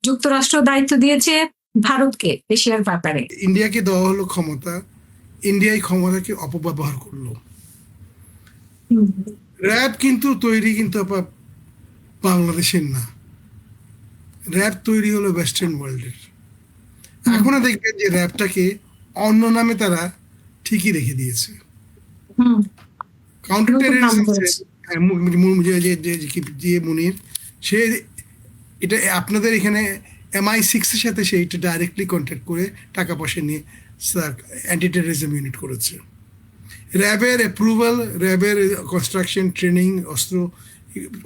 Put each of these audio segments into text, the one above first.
যুক্তরাষ্ট্র দায়িত্ব দিয়েছে ভারতকে এশিয়ার ব্যাপারে। ইন্ডিয়াকে দেওয়া হলো ক্ষমতা, ইন্ডিয়াই ক্ষমতাকে অপব্যবহার করলো। র্যাব কিন্তু তৈরি কিন্তু বাংলাদেশের না, র্যাব তৈরি হলো ওয়েস্টার্ন ওয়ার্ল্ডের। এখনো দেখবেন যে র্যাবটাকে অন্য নামে তারা ঠিকই রেখে দিয়েছে। কাউন্টার টেররিজম যে মুনির, সে এটা আপনাদের এখানে MI6 এর সাথে সে এটা ডাইরেক্টলি কন্ট্যাক্ট করে টাকা পয়সা নিয়ে অ্যান্টি টেররিজম ইউনিট করেছে। র্যাবের অ্যাপ্রুভাল, র্যাবের কনস্ট্রাকশন, ট্রেনিং,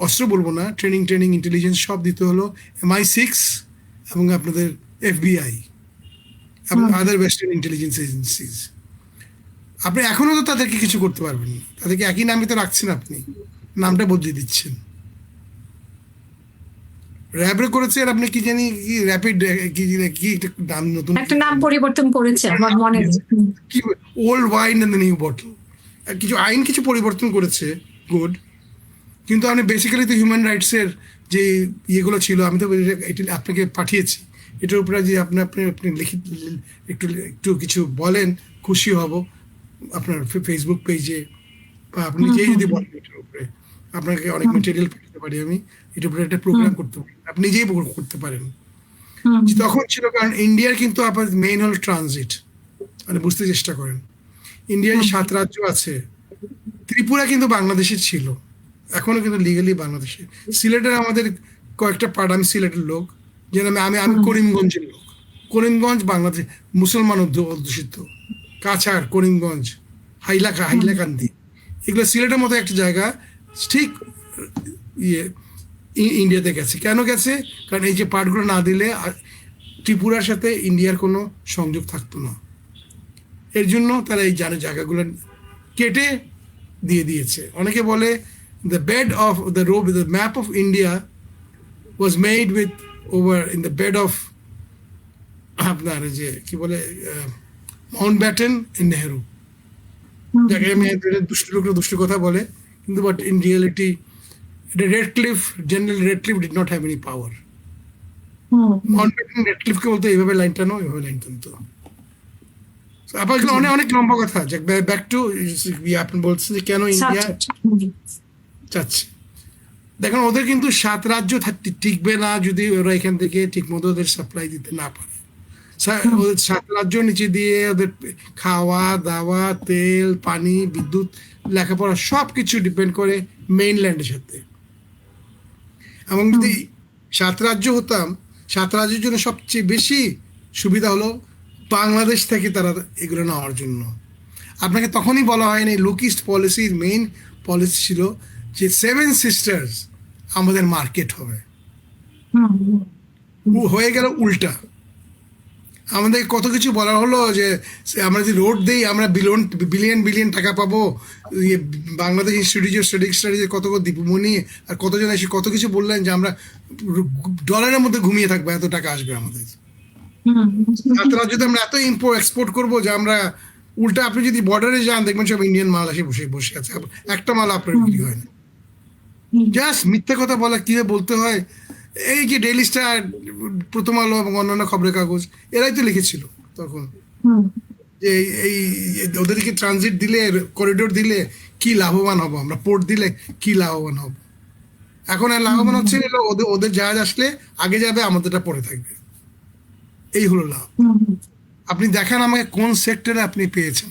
অস্ত্র বলবো না, ট্রেনিং ইন্টেলিজেন্স সব দিতে হলো MI6 এবং আপনাদের FBI এবং আদার ওয়েস্টার্ন ইন্টেলিজেন্স এজেন্সিজ। আপনি এখনও তো তাদেরকে কিছু করতে পারবেন না, তাদেরকে একই নামে তো রাখছেন, আপনি নামটা বদলে দিচ্ছেন। র্যাবে করেছে, আর আপনি কি জানি কি র্যাপিড কি একটা নাম, নতুন একটা নাম পরিবর্তন করেছে আমার মনে নেই। কি old wine and the new bottle, কিছু আইন কিছু পরিবর্তন করেছে, গুড। কিন্তু আপনি বেসিক্যালি তো হিউম্যান রাইটসের যে ইয়েগুলো ছিল, আমি তো এটা আপনাকে পাঠিয়েছি, এটার উপরে যে আপনি লিখিত একটু কিছু বলেন, খুশি হব। আপনার ফেসবুক পেজে বা আপনি নিজেই যদি বলেন এটার উপরে, আপনাকে অনেক মেটেরিয়াল পাঠাতে পারি আমি, এটার উপরে একটা প্রোগ্রাম করতে পারি, আপনি নিজেই করতে পারেন। তখন ছিল, কারণ ইন্ডিয়ার কিন্তু আপনার মেইন হল ট্রানজিট, মানে বুঝতে চেষ্টা করেন, ইন্ডিয়ার যে 7 রাজ্য আছে, ত্রিপুরা কিন্তু বাংলাদেশের ছিল, এখনো কিন্তু লিগালি বাংলাদেশের। সিলেটের আমাদের কয়েকটা পার্ট, আমি সিলেটের লোক, যেন আমি করিমগঞ্জের লোক। করিমগঞ্জ বাংলাদেশ, মুসলমান অধ্যুষিত। কাছাড়, করিমগঞ্জ, হাইলাকান্দি, এগুলো সিলেটের মতো একটা জায়গা, ঠিক ইন্ডিয়াতে গেছে। কেন গেছে? কারণ এই যে পার্টগুলো না দিলে ত্রিপুরার সাথে ইন্ডিয়ার কোনো সংযোগ থাকতো না। এর জন্য তারা এই জায়গাগুলো কেটে দিয়ে দিয়েছে। অনেকে বলে the bed of the map of India was made with in the bed of আপনার যে কি বলে মাউন্টব্যাটেন এন্ড নেহেরু। যাকে আমি দুষ্ট কথা বলে, কিন্তু but in reality general Radcliffe did not have any power. Mountbatten রেডক্লিফকে বলতো এইভাবে লাইন টানো, এইভাবে লাইন টানতো। আপনার অনেক লম্বা কথা। ব্যাক টু আপনি বলছেন যে কেন ইন্ডিয়া চাচ্ছে। দেখুন, ওদের কিন্তু 7 রাজ্য টিকবে না যদি ওরা এখান থেকে ঠিক মতো ওদের সাপ্লাই দিতে না পারে। ওদের 7 রাজ্য নিচে দিয়ে ওদের খাওয়া দাওয়া, তেল, পানি, বিদ্যুৎ, লেখাপড়া সব কিছু ডিপেন্ড করে মেইনল্যান্ডের সাথে। এবং যদি 7 রাজ্য হতাম, 7 রাজ্যের জন্য সবচেয়ে বেশি সুবিধা হলো বাংলাদেশ থেকে তারা এগুলো নেওয়ার জন্য। আপনাকে তখনই বলা হয়নি, লুকিস্ট পলিসির মেইন পলিসি ছিল যে 7 সিস্টার্স আমাদের মার্কেট হবে। হয়ে গেল উল্টা। আমাদের কত কিছু বলা হলো যে আমরা যদি রোড দিই আমরা বিলিয়ন টাকা পাবো। বাংলাদেশ ইনস্টিটিউট অফ স্টাডিজের কত দীপুমণি আর কতজন এসে কত কিছু বললেন যে আমরা ডলারের মধ্যে ঘুমিয়ে থাকবো, এত টাকা আসবে আমাদের। যদি আমরা এত এক্সপোর্ট করবো যে আমরা উল্টা, আপনি যদি বর্ডারে যান দেখবেন সব ইন্ডিয়ান মাল এসে বসে আছে, একটা মাল আপনার বিক্রি হয় না। জাস্ট মিথ্যে কথা বলা কিভাবে বলতে হয়। এই যে ডেইলি স্টার, প্রথম আলো এবং অন্যান্য খবরের কাগজ, এরাই তো লিখেছিল তখন যে এই ওদেরকে ট্রানজিট দিলে, করিডোর দিলে কি লাভবান হবো আমরা, পোর্ট দিলে কি লাভবান হব। এখন আর লাভবান হচ্ছে ওদের জাহাজ আসলে আগে যাবে, আমাদেরটা পরে থাকবে, এই হলো লাভ। আপনি দেখান আমাকে কোন সেক্টরে আপনি পেয়েছেন।